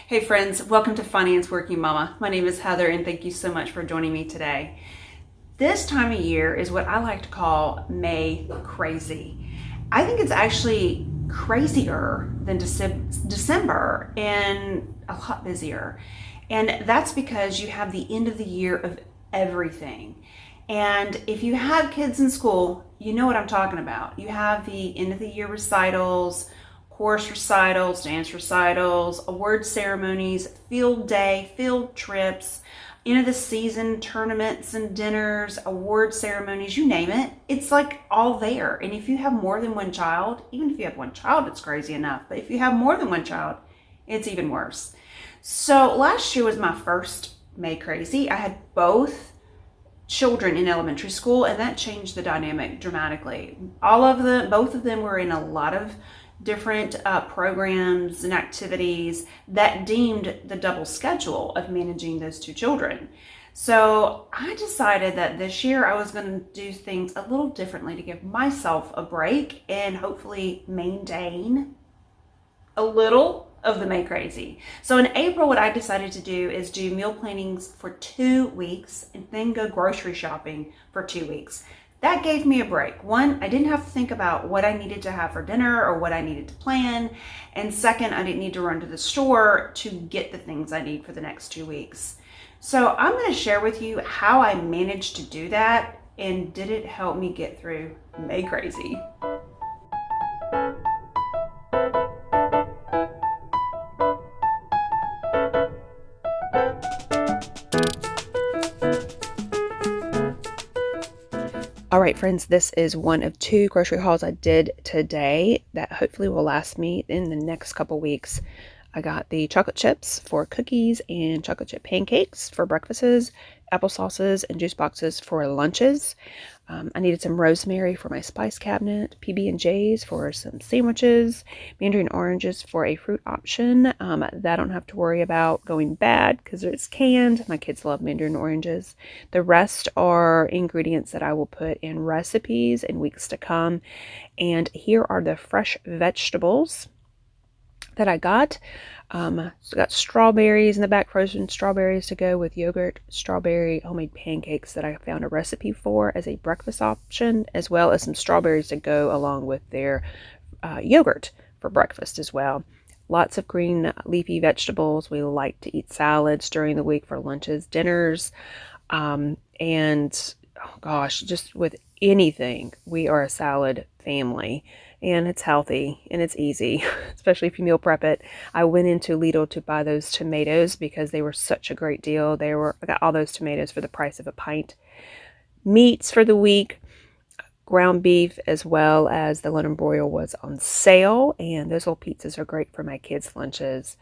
Hey friends, welcome to Finance Working Mama. My name is Heather and thank you so much for joining me today. This time of year is what I like to call May crazy. I think it's actually crazier than December and a lot busier. And that's because you have the end of the year of everything. And if you have kids in school, you know what I'm talking about. You have the end of the year recitals, chorus recitals, dance recitals, award ceremonies, field day, field trips, end of the season tournaments and dinners, award ceremonies, you name it. It's like all there. And if you have more than one child, even if you have one child, it's crazy enough. But if you have more than one child, it's even worse. So last year was my first May crazy. I had both children in elementary school, and that changed the dynamic dramatically. Both of them were in a lot of different programs and activities that deemed the double schedule of managing those two children. So I decided that this year I was going to do things a little differently to give myself a break and hopefully maintain a little of the May crazy. So in April, what I decided to do is do meal plannings for 2 weeks and then go grocery shopping for 2 weeks. That gave me a break. One, I didn't have to think about what I needed to have for dinner or what I needed to plan. And second, I didn't need to run to the store to get the things I need for the next 2 weeks. So I'm going to share with you how I managed to do that, and did it help me get through May crazy. All right, friends, this is one of 2 grocery hauls I did today that hopefully will last me in the next couple weeks. I got the chocolate chips for cookies and chocolate chip pancakes for breakfasts, applesauces, and juice boxes for lunches. I needed some rosemary for my spice cabinet, PB&Js for some sandwiches, mandarin oranges for a fruit option that I don't have to worry about going bad because it's canned. My kids love mandarin oranges. The rest are ingredients that I will put in recipes in weeks to come. And here are the fresh vegetables that I got. So got strawberries in the back, frozen strawberries to go with yogurt, strawberry homemade pancakes that I found a recipe for as a breakfast option, as well as some strawberries to go along with their yogurt for breakfast as well. Lots of green leafy vegetables. We like to eat salads during the week for lunches, dinners, and oh gosh, just with anything, we are a salad family. And it's healthy and it's easy, especially if you meal prep it. I went into Lidl to buy those tomatoes because they were such a great deal. I got all those tomatoes for the price of a pint. Meats for the week, ground beef, as well as the London broil was on sale. And those little pizzas are great for my kids' lunches.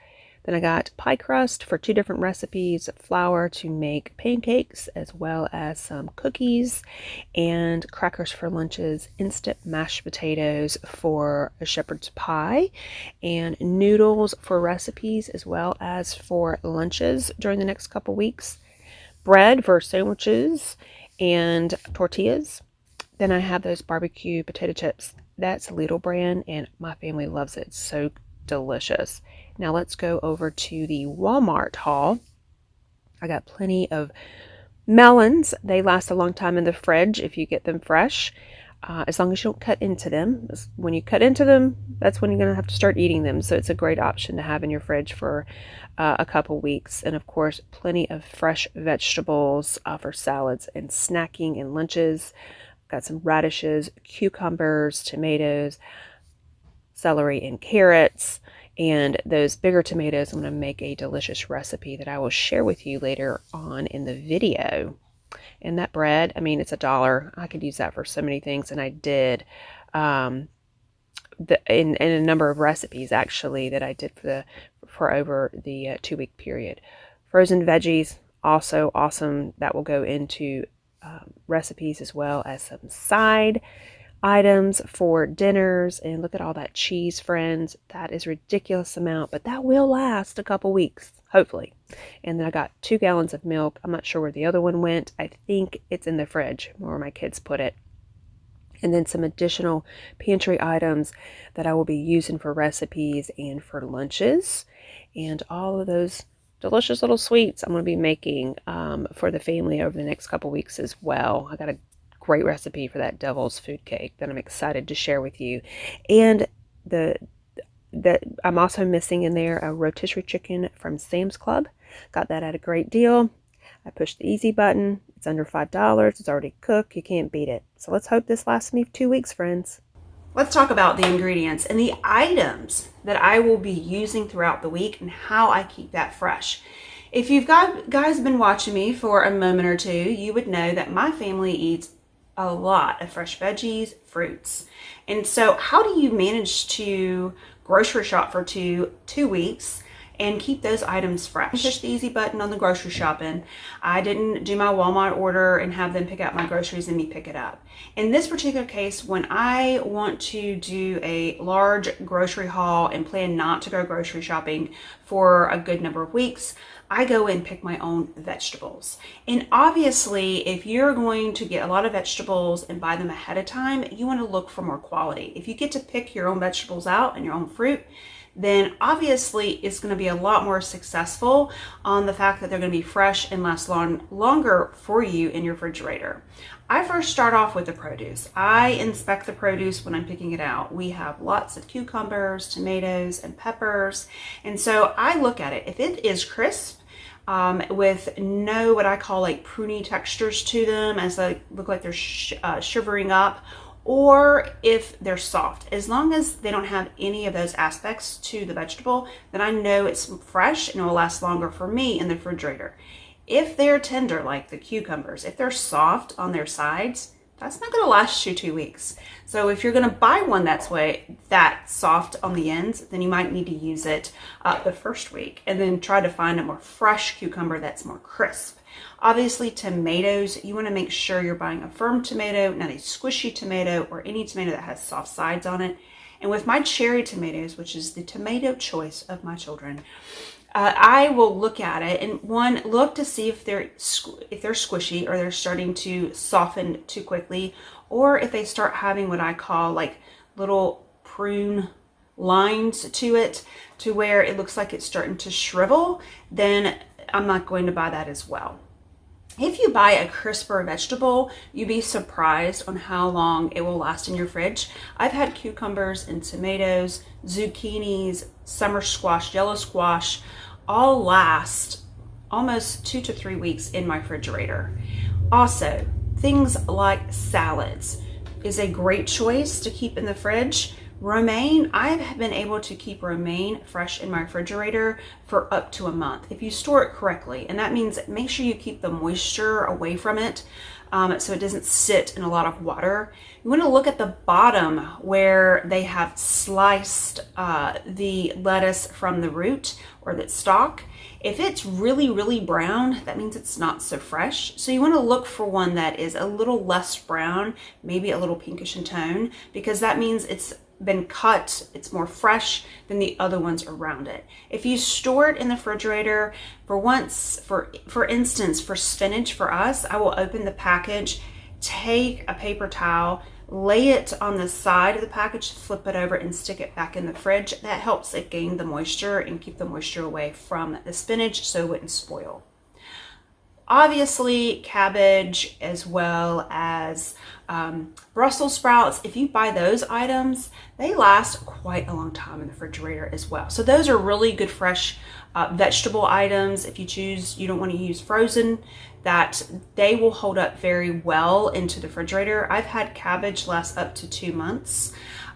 Then I got pie crust for 2 different recipes, flour to make pancakes, as well as some cookies, and crackers for lunches, instant mashed potatoes for a shepherd's pie, and noodles for recipes, as well as for lunches during the next couple weeks, bread for sandwiches, and tortillas. Then I have those barbecue potato chips. That's a Lidl brand, and my family loves it. It's so delicious. Now let's go over to the Walmart haul. I got plenty of melons. They last a long time in the fridge if you get them fresh, as long as you don't cut into them. When you cut into them, that's when you're going to have to start eating them. So it's a great option to have in your fridge for a couple weeks. And of course, plenty of fresh vegetables for salads and snacking and lunches. Got some radishes, cucumbers, tomatoes, celery, and carrots. And those bigger tomatoes, I'm going to make a delicious recipe that I will share with you later on in the video. And that bread, I mean, it's $1. I could use that for so many things, and I did in a number of recipes actually that I did for over the 2-week period. Frozen veggies, also awesome. That will go into recipes as well as some side items for dinners. And look at all that cheese, friends. That is a ridiculous amount, but that will last a couple weeks, hopefully. And then I got 2 gallons of milk. I'm not sure where the other one went. I think it's in the fridge where my kids put it. And then some additional pantry items that I will be using for recipes and for lunches. and all of those delicious little sweets I'm going to be making for the family over the next couple weeks as well. I got a great recipe for that devil's food cake that I'm excited to share with you. And that I'm also missing in there a rotisserie chicken from Sam's Club. Got that at a great deal. I pushed the easy button. It's under $5. It's already cooked. You can't beat it. So let's hope this lasts me 2 weeks, friends. Let's talk about the ingredients and the items that I will be using throughout the week and how I keep that fresh. If you've guys been watching me for a moment or two, you would know that my family eats a lot of fresh veggies, fruits. And so how do you manage to grocery shop for two weeks and keep those items fresh? Push the easy button on the grocery shopping. I didn't do my Walmart order and have them pick out my groceries and me pick it up. In this particular case, when I want to do a large grocery haul and plan not to go grocery shopping for a good number of weeks, I go and pick my own vegetables. And obviously, if you're going to get a lot of vegetables and buy them ahead of time, you want to look for more quality. If you get to pick your own vegetables out and your own fruit, then obviously it's going to be a lot more successful on the fact that they're going to be fresh and last longer for you in your refrigerator. I first start off with the produce. I inspect the produce when I'm picking it out. We have lots of cucumbers, tomatoes, and peppers. And so I look at it. If it is crisp, with no what I call like pruny textures to them, as they look like they're shivering up, or if they're soft, as long as they don't have any of those aspects to the vegetable, then I know it's fresh and it will last longer for me in the refrigerator. If they're tender, like the cucumbers, if they're soft on their sides, that's not going to last you 2 weeks. So if you're going to buy one that soft on the ends, then you might need to use it the first week and then try to find a more fresh cucumber that's more crisp. Obviously, tomatoes, you want to make sure you're buying a firm tomato, not a squishy tomato or any tomato that has soft sides on it. And with my cherry tomatoes, which is the tomato choice of my children, I will look at it and look to see if they're squishy or they're starting to soften too quickly, or if they start having what I call like little prune lines to it, to where it looks like it's starting to shrivel, then I'm not going to buy that as well. If you buy a crisper vegetable, you'd be surprised on how long it will last in your fridge. I've had cucumbers and tomatoes, zucchinis, summer squash, yellow squash, all last almost 2 to 3 weeks in my refrigerator. Also, things like salads is a great choice to keep in the fridge. Romaine, I've been able to keep romaine fresh in my refrigerator for up to a month if you store it correctly. And that means make sure you keep the moisture away from it so it doesn't sit in a lot of water. You want to look at the bottom where they have sliced the lettuce from the root or the stalk. If it's really, really brown, that means it's not so fresh. So you want to look for one that is a little less brown, maybe a little pinkish in tone, because that means it's been cut, it's more fresh than the other ones around it. If you store it in the refrigerator, for instance, for spinach for us, I will open the package, take a paper towel, lay it on the side of the package, flip it over and stick it back in the fridge. That helps it gain the moisture and keep the moisture away from the spinach so it wouldn't spoil. Obviously, cabbage as well as Brussels sprouts, if you buy those items, they last quite a long time in the refrigerator as well. So those are really good fresh vegetable items. If you choose, you don't want to use frozen, that they will hold up very well into the refrigerator. I've had cabbage last up to 2 months.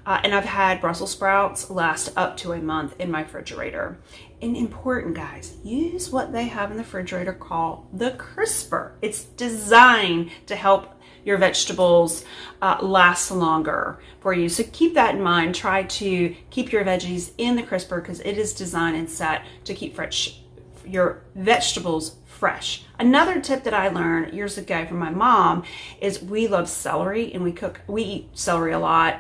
And I've had Brussels sprouts last up to a month in my refrigerator. And important, guys, use what they have in the refrigerator called the crisper. It's designed to help your vegetables last longer for you. So keep that in mind. Try to keep your veggies in the crisper because it is designed and set to keep your vegetables fresh. Another tip that I learned years ago from my mom is we love celery and we eat celery a lot.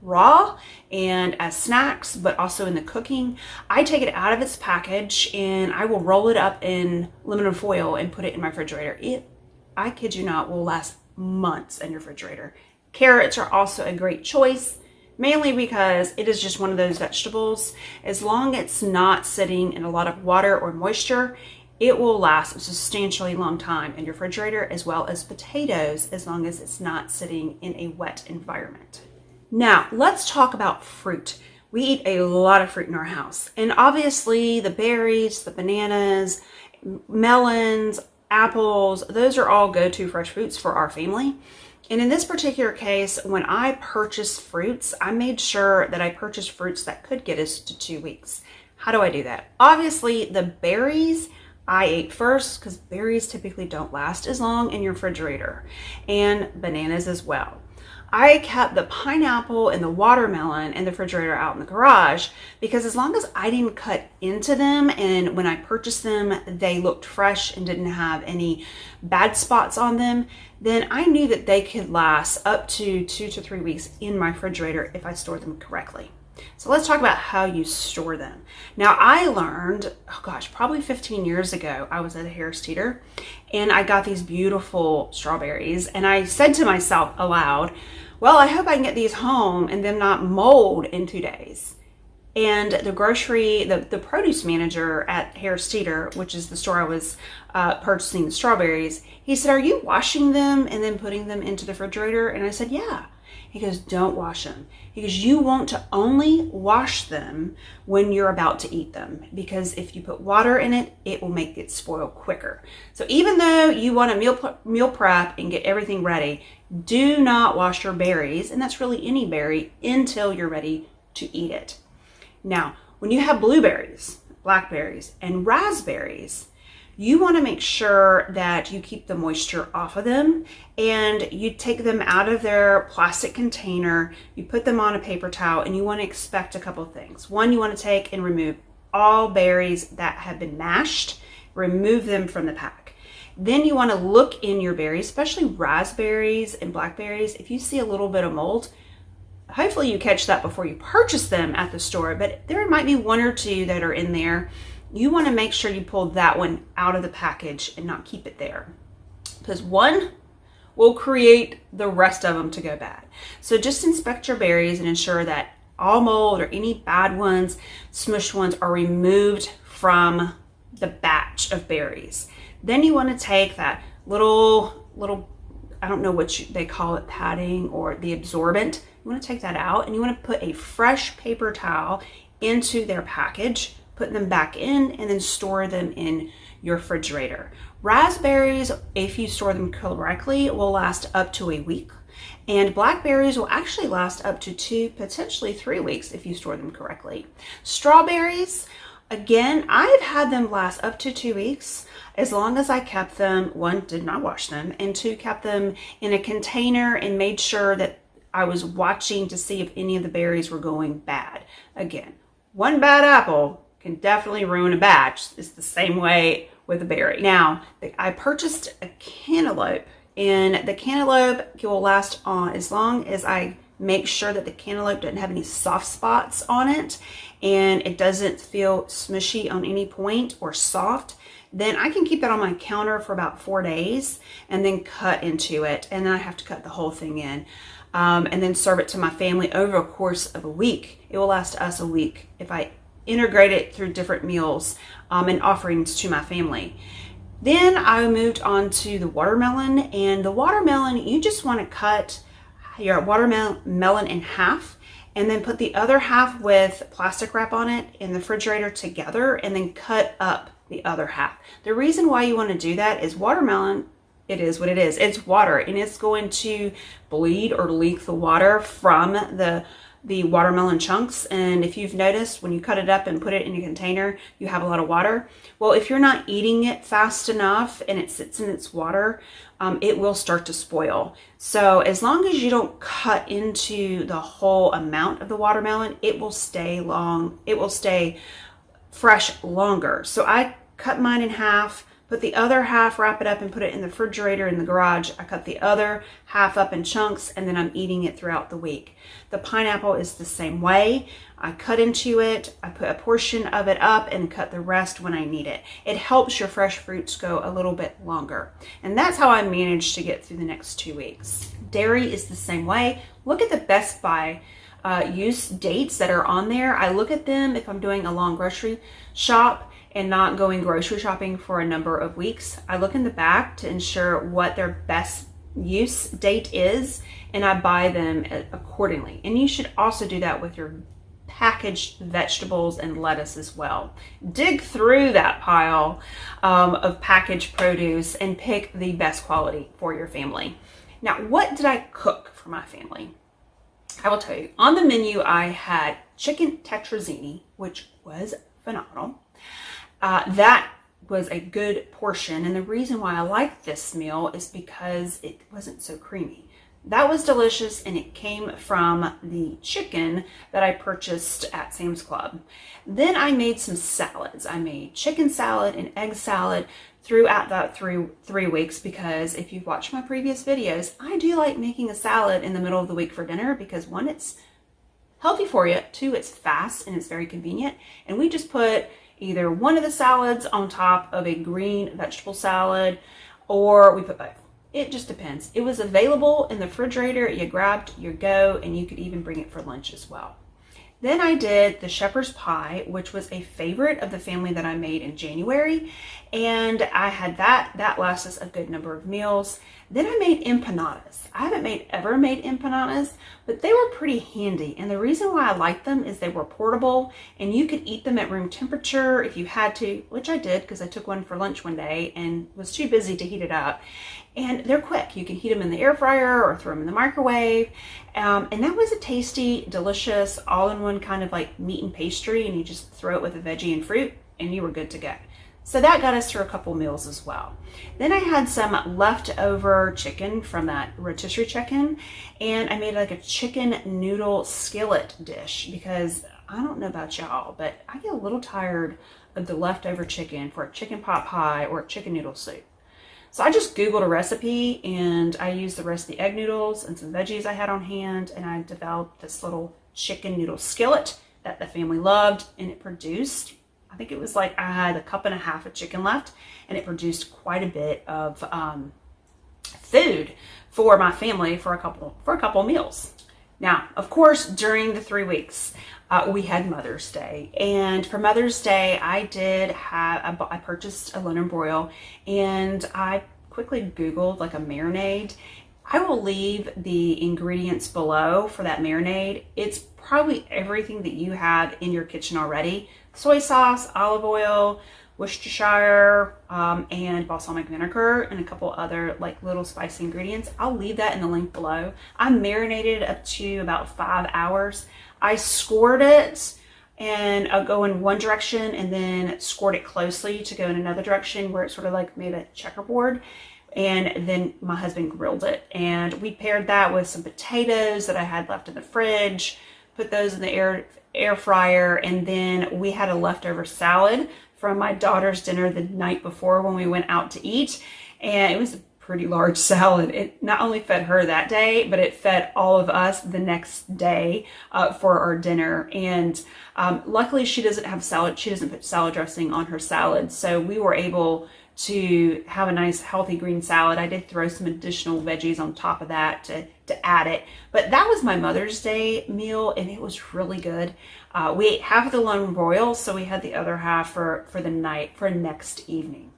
Raw and as snacks, but also in the cooking. I take it out of its package and I will roll it up in aluminum foil and put it in my refrigerator. I kid you not, will last months in your refrigerator. Carrots are also a great choice. mainly because it is just one of those vegetables. As long as it's not sitting in a lot of water or moisture, it will last a substantially long time in your refrigerator, as well as potatoes, as long as it's not sitting in a wet environment. Now, let's talk about fruit. We eat a lot of fruit in our house, and obviously the berries, the bananas, melons, apples, those are all go-to fresh fruits for our family. And in this particular case, when I purchase fruits, I made sure that I purchased fruits that could get us to 2 weeks. How do I do that? Obviously, the berries I ate first, because berries typically don't last as long in your refrigerator, and bananas as well. I kept the pineapple and the watermelon in the refrigerator out in the garage because as long as I didn't cut into them and when I purchased them, they looked fresh and didn't have any bad spots on them, then I knew that they could last up to 2 to 3 weeks in my refrigerator if I stored them correctly. So let's talk about how you store them. Now I learned, probably 15 years ago, I was at a Harris Teeter and I got these beautiful strawberries and I said to myself aloud, well, I hope I can get these home and them not mold in 2 days. And the produce manager at Harris Teeter, which is the store I was purchasing the strawberries, he said, are you washing them and then putting them into the refrigerator? And I said, yeah. He goes, don't wash them. He goes, you want to only wash them when you're about to eat them, because if you put water in it, it will make it spoil quicker. So even though you want to meal prep and get everything ready, do not wash your berries, and that's really any berry, until you're ready to eat it. Now, when you have blueberries, blackberries, and raspberries, you want to make sure that you keep the moisture off of them and you take them out of their plastic container, you put them on a paper towel, and you want to expect a couple of things. One, you want to take and remove all berries that have been mashed, remove them from the pack. Then you want to look in your berries, especially raspberries and blackberries. If you see a little bit of mold, hopefully you catch that before you purchase them at the store, but there might be 1 or 2 that are in there. You want to make sure you pull that one out of the package and not keep it there, because one will create the rest of them to go bad. So just inspect your berries and ensure that all mold or any bad ones, smushed ones, are removed from the batch of berries. Then you want to take that little, I don't know what they call it, padding or the absorbent. You want to take that out and you want to put a fresh paper towel into their package, put them back in, and then store them in your refrigerator. Raspberries, if you store them correctly, will last up to a week. And blackberries will actually last up to 2, potentially 3 weeks if you store them correctly. Strawberries, again, I've had them last up to 2 weeks as long as I kept them, 1, did not wash them, and 2, kept them in a container and made sure that I was watching to see if any of the berries were going bad. Again, 1 bad apple can definitely ruin a batch. It's the same way with a berry. Now, I purchased a cantaloupe, and the cantaloupe will last on as long as I make sure that the cantaloupe doesn't have any soft spots on it and it doesn't feel smushy on any point or soft. Then I can keep that on my counter for about 4 days and then cut into it. And then I have to cut the whole thing in and then serve it to my family over a course of a week. It will last us a week if I integrate it through different meals and offerings to my family. Then I moved on to the watermelon, and the watermelon, you just want to cut your watermelon in half and then put the other half with plastic wrap on it in the refrigerator together and then cut up the other half. The reason why you want to do that is watermelon, it is what it is. It's water, and it's going to bleed or leak the water from the watermelon chunks. And if you've noticed, when you cut it up and put it in a container, you have a lot of water. Well, if you're not eating it fast enough and it sits in its water, it will start to spoil. So as long as you don't cut into the whole amount of the watermelon, it will stay fresh longer. So I cut mine in half, put the other half, wrap it up and put it in the refrigerator in the garage. I cut the other half up in chunks, and then I'm eating it throughout the week. The pineapple is the same way. I cut into it, I put a portion of it up and cut the rest when I need it. It helps your fresh fruits go a little bit longer. And that's how I managed to get through the next 2 weeks. Dairy is the same way. Look at the Best Buy use dates that are on there. I look at them if I'm doing a long grocery shop and not going grocery shopping for a number of weeks. I look in the back to ensure what their best use date is, and I buy them accordingly. And you should also do that with your packaged vegetables and lettuce as well. Dig through that pile of packaged produce and pick the best quality for your family. Now, what did I cook for my family? I will tell you. On the menu, I had chicken tetrazzini, which was phenomenal. That was a good portion, and the reason why I liked this meal is because it wasn't so creamy. That was delicious, and it came from the chicken that I purchased at Sam's Club. Then I made some salads. I made chicken salad and egg salad throughout that three weeks, because if you've watched my previous videos, I do like making a salad in the middle of the week for dinner because one, it's healthy for you, two, it's fast and it's very convenient, and we just put either one of the salads on top of a green vegetable salad, or we put both. It just depends. It was available in the refrigerator. You grabbed your go, and you could even bring it for lunch as well. Then I did the shepherd's pie, which was a favorite of the family that I made in January. And I had that. That lasts us a good number of meals. Then I made empanadas. I haven't ever made empanadas, but they were pretty handy. And the reason why I liked them is they were portable, and you could eat them at room temperature if you had to, which I did because I took one for lunch one day and was too busy to heat it up. And they're quick. You can heat them in the air fryer or throw them in the microwave. And that was a tasty, delicious, all-in-one kind of like meat and pastry, and you just throw it with a veggie and fruit, and you were good to go. So that got us through a couple meals as well. Then I had some leftover chicken from that rotisserie chicken, and I made like a chicken noodle skillet dish because I don't know about y'all, but I get a little tired of the leftover chicken for a chicken pot pie or a chicken noodle soup. So I just Googled a recipe, and I used the rest of the egg noodles and some veggies I had on hand, and I developed this little chicken noodle skillet that the family loved, and it produced, I think it was like I had a cup and a half of chicken left, and it produced quite a bit of food for my family for a couple meals. Now, of course, during the 3 weeks, we had Mother's Day, and for Mother's Day, I purchased a London broil, and I quickly Googled like a marinade. I will leave the ingredients below for that marinade. It's probably everything that you have in your kitchen already: soy sauce, olive oil, Worcestershire, and balsamic vinegar, and a couple other like little spicy ingredients. I'll leave that in the link below. I marinated up to about 5 hours. I scored it and I'll go in one direction and then scored it closely to go in another direction where it sort of like made a checkerboard. And then my husband grilled it, and we paired that with some potatoes that I had left in the fridge, put those in the air fryer, and then we had a leftover salad from my daughter's dinner the night before when we went out to eat, and it was a pretty large salad. It not only fed her that day, but it fed all of us the next day for our dinner. And luckily she doesn't have salad. She doesn't put salad dressing on her salad, so we were able to have a nice healthy green salad. I did throw some additional veggies on top of that to add it, but that was my Mother's Day meal, and it was really good. We ate half of the London broil, so we had the other half for the night, for next evening.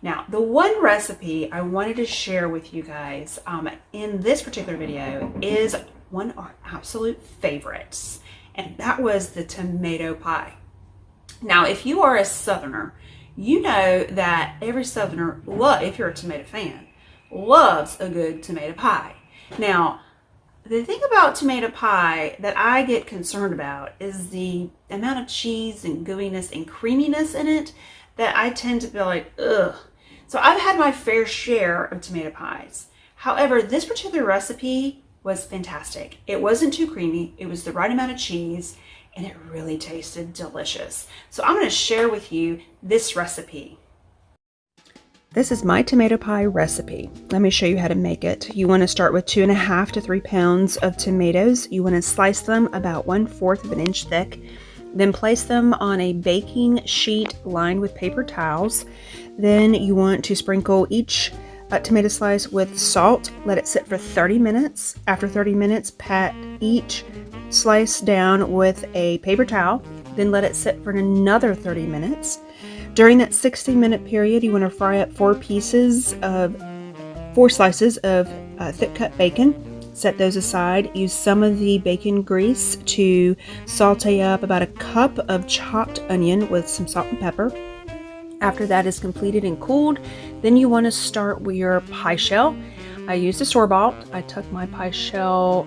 Now, the one recipe I wanted to share with you guys in this particular video is one of our absolute favorites, and that was the tomato pie. Now, if you are a Southerner, you know that every Southerner, if you're a tomato fan, loves a good tomato pie. Now, the thing about tomato pie that I get concerned about is the amount of cheese and gooiness and creaminess in it that I tend to be like, ugh. So I've had my fair share of tomato pies. However, this particular recipe was fantastic. It wasn't too creamy. It was the right amount of cheese, and it really tasted delicious. So I'm going to share with you this recipe. This is my tomato pie recipe. Let me show you how to make it. You want to start with 2.5 to 3 pounds of tomatoes. You want to slice them about 1/4 of an inch thick. Then place them on a baking sheet lined with paper towels. Then you want to sprinkle each tomato slice with salt. Let it sit for 30 minutes. After 30 minutes, pat each slice down with a paper towel. Then let it sit for another 30 minutes. During that 60-minute period, you want to fry up 4 slices of thick cut bacon. Set those aside. Use some of the bacon grease to saute up about a cup of chopped onion with some salt and pepper. After that is completed and cooled, then you want to start with your pie shell. I used a store-bought. I tuck my pie shell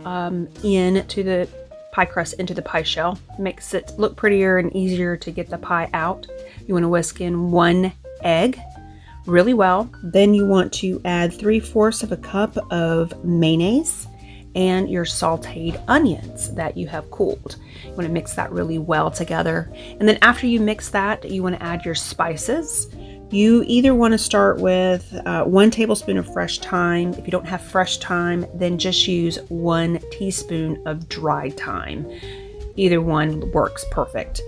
into the pie crust into the pie shell. Makes it look prettier and easier to get the pie out. You want to whisk in 1 egg really well. Then you want to add 3/4 of a cup of mayonnaise and your sauteed onions that you have cooled. You want to mix that really well together. And then after you mix that, you want to add your spices. You either want to start with 1 tablespoon of fresh thyme. If you don't have fresh thyme, then just use 1 teaspoon of dried thyme. Either one works perfect.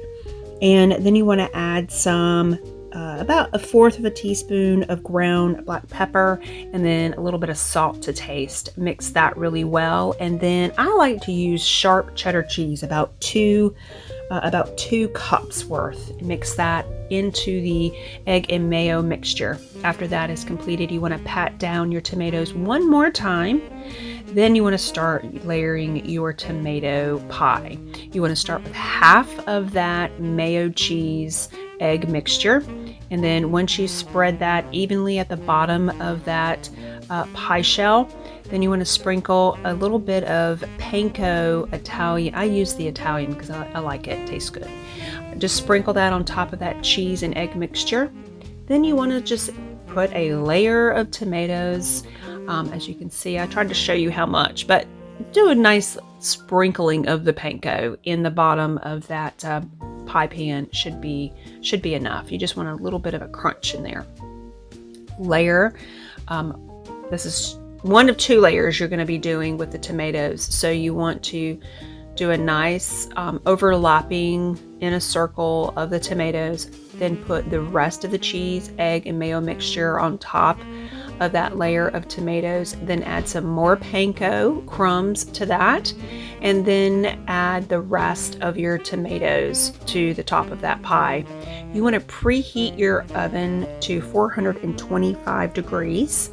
And then you want to add some about 1/4 of a teaspoon of ground black pepper, and then a little bit of salt to taste. Mix that really well. And then I like to use sharp cheddar cheese, about 2 cups worth. Mix that into the egg and mayo mixture. After that is completed, you want to pat down your tomatoes one more time. Then you want to start layering your tomato pie. You want to start with half of that mayo cheese egg mixture. And then once you spread that evenly at the bottom of that pie shell, then you want to sprinkle a little bit of panko Italian. I use the Italian because I like it. It tastes good. Just sprinkle that on top of that cheese and egg mixture. Then you want to just put a layer of tomatoes. As you can see, I tried to show you how much, but do a nice sprinkling of the panko in the bottom of that pie pan should be enough. You just want a little bit of a crunch in there. Layer. This is 1 of 2 layers you're going to be doing with the tomatoes. So you want to do a nice overlapping in a circle of the tomatoes. Then put the rest of the cheese, egg, and mayo mixture on top of that layer of tomatoes. Then add some more panko crumbs to that, and then add the rest of your tomatoes to the top of that pie. You want to preheat your oven to 425 degrees,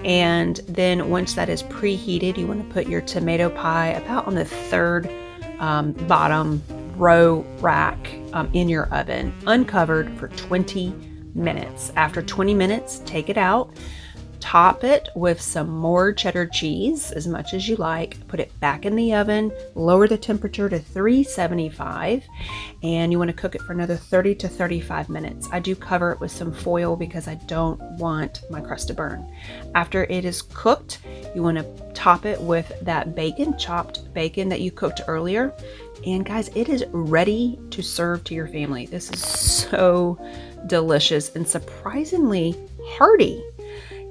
and then once that is preheated, you want to put your tomato pie about on the 3rd bottom row rack in your oven, uncovered for 20 minutes. After 20 minutes, take it out. Top it with some more cheddar cheese, as much as you like. Put it back in the oven, lower the temperature to 375, and you want to cook it for another 30 to 35 minutes. I do cover it with some foil because I don't want my crust to burn. After it is cooked, you want to top it with that bacon, chopped bacon that you cooked earlier. And guys, it is ready to serve to your family. This is so delicious and surprisingly hearty.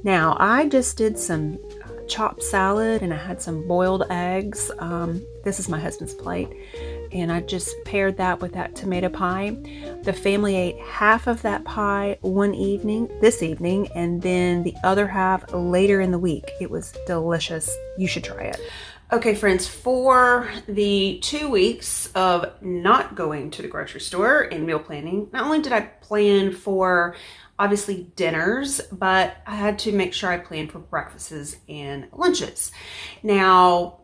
Now, I just did some chopped salad and I had some boiled eggs. This is my husband's plate. And I just paired that with that tomato pie. The family ate half of that pie this evening, and then the other half later in the week. It was delicious. You should try it. Okay, friends, for the 2 weeks of not going to the grocery store and meal planning, not only did I plan for obviously dinners, but I had to make sure I planned for breakfasts and lunches. Now,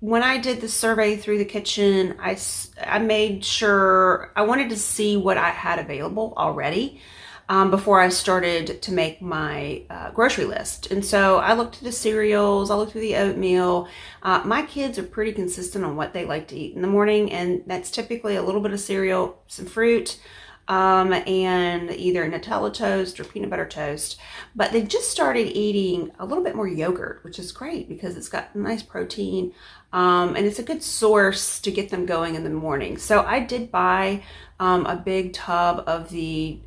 when I did the survey through the kitchen, I made sure I wanted to see what I had available already before I started to make my grocery list. And so I looked at the cereals, I looked through the oatmeal. My kids are pretty consistent on what they like to eat in the morning, and that's typically a little bit of cereal, some fruit, and either Nutella toast or peanut butter toast. But they just started eating a little bit more yogurt, which is great because it's got nice protein, and it's a good source to get them going in the morning. So I did buy a big tub of the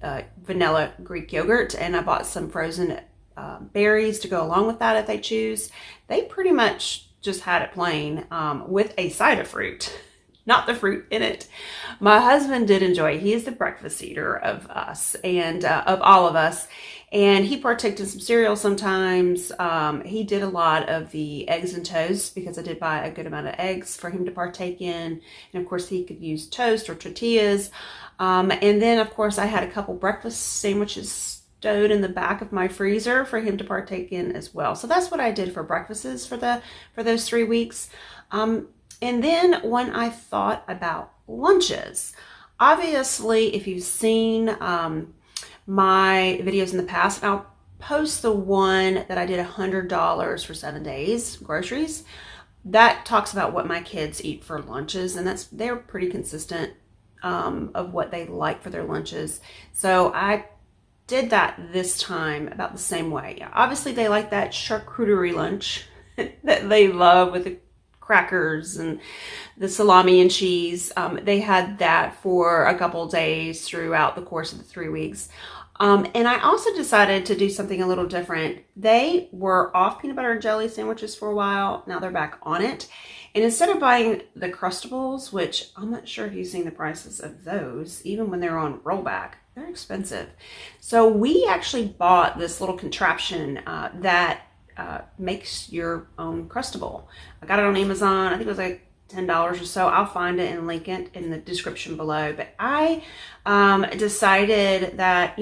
vanilla Greek yogurt, and I bought some frozen berries to go along with that if they choose. They pretty much just had it plain with a side of fruit. not the fruit in it. My husband did enjoy. He is the breakfast eater of us and of all of us. And he partaked in some cereal sometimes. He did a lot of the eggs and toast because I did buy a good amount of eggs for him to partake in. And of course, he could use toast or tortillas. And then, of course, I had a couple breakfast sandwiches stowed in the back of my freezer for him to partake in as well. So that's what I did for breakfasts for those 3 weeks. And then when I thought about lunches, obviously, if you've seen my videos in the past, and I'll post the one that I did $100 for 7 days groceries. That talks about what my kids eat for lunches, and they're pretty consistent of what they like for their lunches. So I did that this time about the same way. Obviously, they like that charcuterie lunch that they love with the crackers and the salami and cheese. They had that for a couple of days throughout the course of the 3 weeks. And I also decided to do something a little different. They were off peanut butter and jelly sandwiches for a while. Now they're back on it. And instead of buying the Crustables, which I'm not sure if you've seen the prices of those, even when they're on rollback, they're expensive. So we actually bought this little contraption that makes your own Crustable. I got it on Amazon. I think it was like $10 or so. I'll find it and link it in the description below. But I decided that,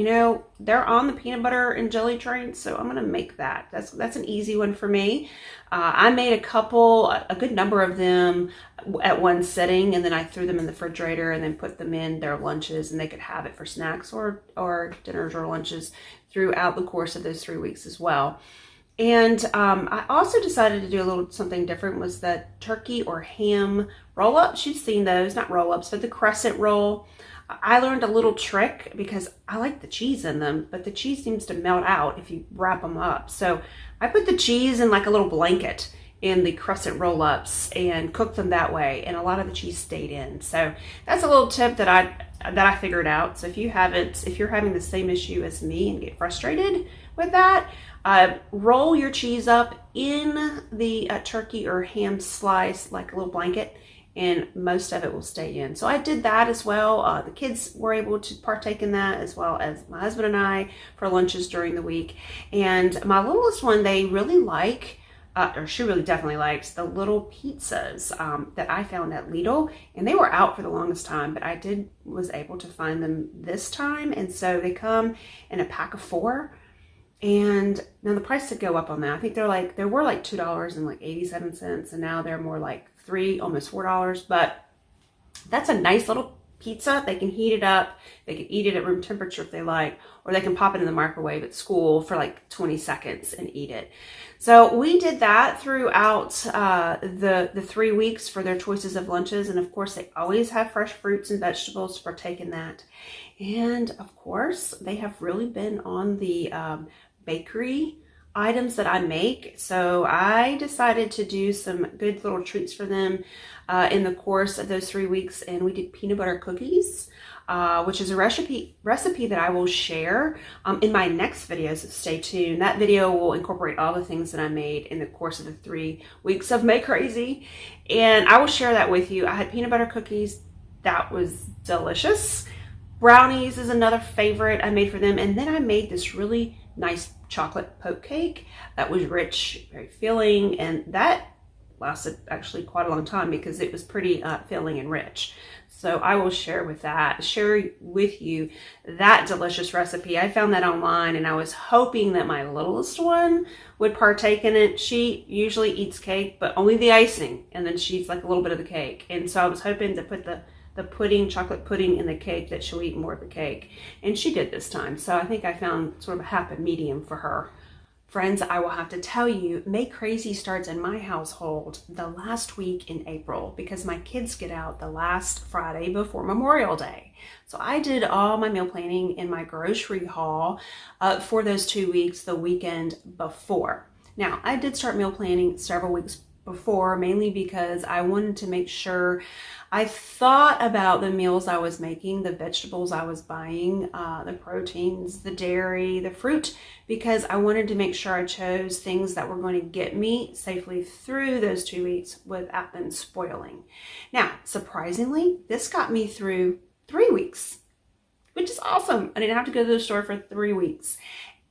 they're on the peanut butter and jelly train, so I'm going to make that. That's an easy one for me. I made a good number of them at one sitting, and then I threw them in the refrigerator and then put them in their lunches, and they could have it for snacks or dinners or lunches throughout the course of those 3 weeks as well. And I also decided to do a little something different, was the turkey or ham roll-ups. You've seen those, not roll-ups, but the crescent roll. I learned a little trick because I like the cheese in them, but the cheese seems to melt out if you wrap them up. So I put the cheese in like a little blanket in the crescent roll-ups and cooked them that way, and a lot of the cheese stayed in. So that's a little tip that I figured out. So if you're having the same issue as me and get frustrated with that, roll your cheese up in the turkey or ham slice like a little blanket, and most of it will stay in. So I did that as well. The kids were able to partake in that, as well as my husband and I, for lunches during the week. And my littlest one, they really like, or she really definitely likes, the little pizzas that I found at Lidl. And they were out for the longest time, but I was able to find them this time. And so they come in a pack of 4. And now the price did go up on that. I think they were like $2.87, and now they're more like $3, almost $4. But that's a nice little pizza. They can heat it up. They can eat it at room temperature if they like, or they can pop it in the microwave at school for like 20 seconds and eat it. So we did that throughout the 3 weeks for their choices of lunches. And of course, they always have fresh fruits and vegetables to partake in that. And of course, they have really been on the bakery items that I make. So I decided to do some good little treats for them in the course of those 3 weeks. And we did peanut butter cookies, which is a recipe that I will share in my next video. So stay tuned. That video will incorporate all the things that I made in the course of the 3 weeks of Make Crazy. And I will share that with you. I had peanut butter cookies. That was delicious. Brownies is another favorite I made for them. And then I made this really nice chocolate poke cake that was rich, very filling, and that lasted actually quite a long time because it was pretty filling and rich. So I will share with you that delicious recipe. I found that online, and I was hoping that my littlest one would partake in it. She usually eats cake, but only the icing, and then she eats like a little bit of the cake. And so I was hoping to put the chocolate pudding in the cake, that she'll eat more of the cake. And she did this time. So I think I found sort of a happy medium for her. Friends, I will have to tell you, Make Crazy starts in my household the last week in April because my kids get out the last Friday before Memorial Day. So I did all my meal planning in my grocery haul for those 2 weeks, the weekend before. Now, I did start meal planning several weeks before, mainly because I wanted to make sure I thought about the meals I was making, the vegetables I was buying, the proteins, the dairy, the fruit, because I wanted to make sure I chose things that were going to get me safely through those 2 weeks without them spoiling. Now, surprisingly, this got me through 3 weeks, which is awesome. I didn't have to go to the store for 3 weeks.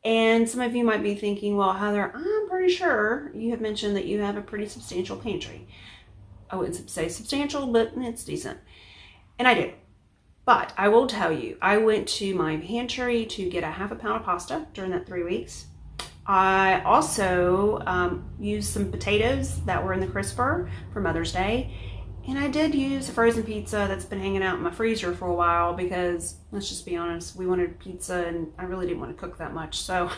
And some of you might be thinking, well, Heather, I'm pretty sure you have mentioned that you have a pretty substantial pantry. I wouldn't say substantial, but it's decent. And I do. But I will tell you, I went to my pantry to get a half a pound of pasta during that 3 weeks. I also used some potatoes that were in the crisper for Mother's Day. And I did use a frozen pizza that's been hanging out in my freezer for a while because, let's just be honest, we wanted pizza and I really didn't want to cook that much. So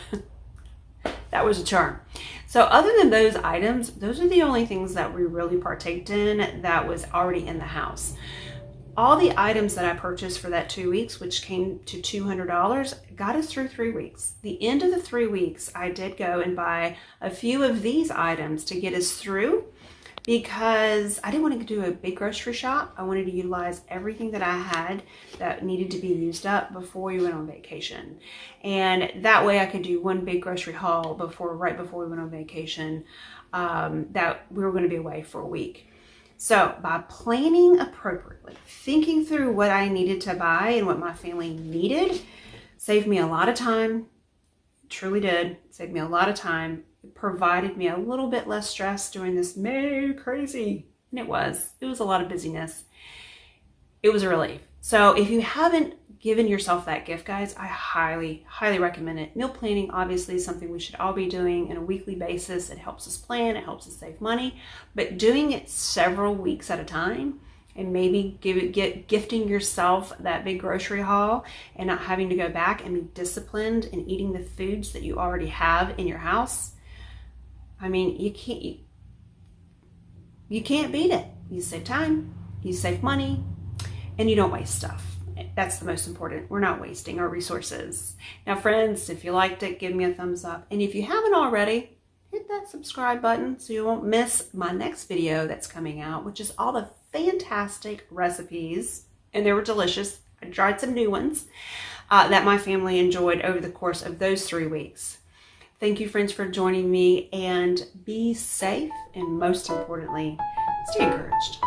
that was a charm. So other than those items, those are the only things that we really partaked in that was already in the house. All the items that I purchased for that 2 weeks, which came to $200, got us through 3 weeks. The end of the 3 weeks, I did go and buy a few of these items to get us through, because I didn't want to do a big grocery shop. I wanted to utilize everything that I had that needed to be used up before we went on vacation. And that way I could do one big grocery haul right before we went on vacation, that we were going to be away for a week. So by planning appropriately, thinking through what I needed to buy and what my family needed, saved me a lot of time. It truly did. Saved me a lot of time. Provided me a little bit less stress during this May crazy. And it was a lot of busyness. It was a relief. So if you haven't given yourself that gift, guys, I highly, highly recommend it. Meal planning obviously is something we should all be doing on a weekly basis. It helps us plan, it helps us save money, but doing it several weeks at a time and maybe gifting yourself that big grocery haul and not having to go back and be disciplined in eating the foods that you already have in your house. I mean, you can't beat it. You save time, you save money, and you don't waste stuff. That's the most important. We're not wasting our resources. Now, friends, if you liked it, give me a thumbs up. And if you haven't already, hit that subscribe button so you won't miss my next video that's coming out, which is all the fantastic recipes, and they were delicious. I tried some new ones that my family enjoyed over the course of those 3 weeks. Thank you, friends, for joining me, and be safe, and most importantly, stay encouraged.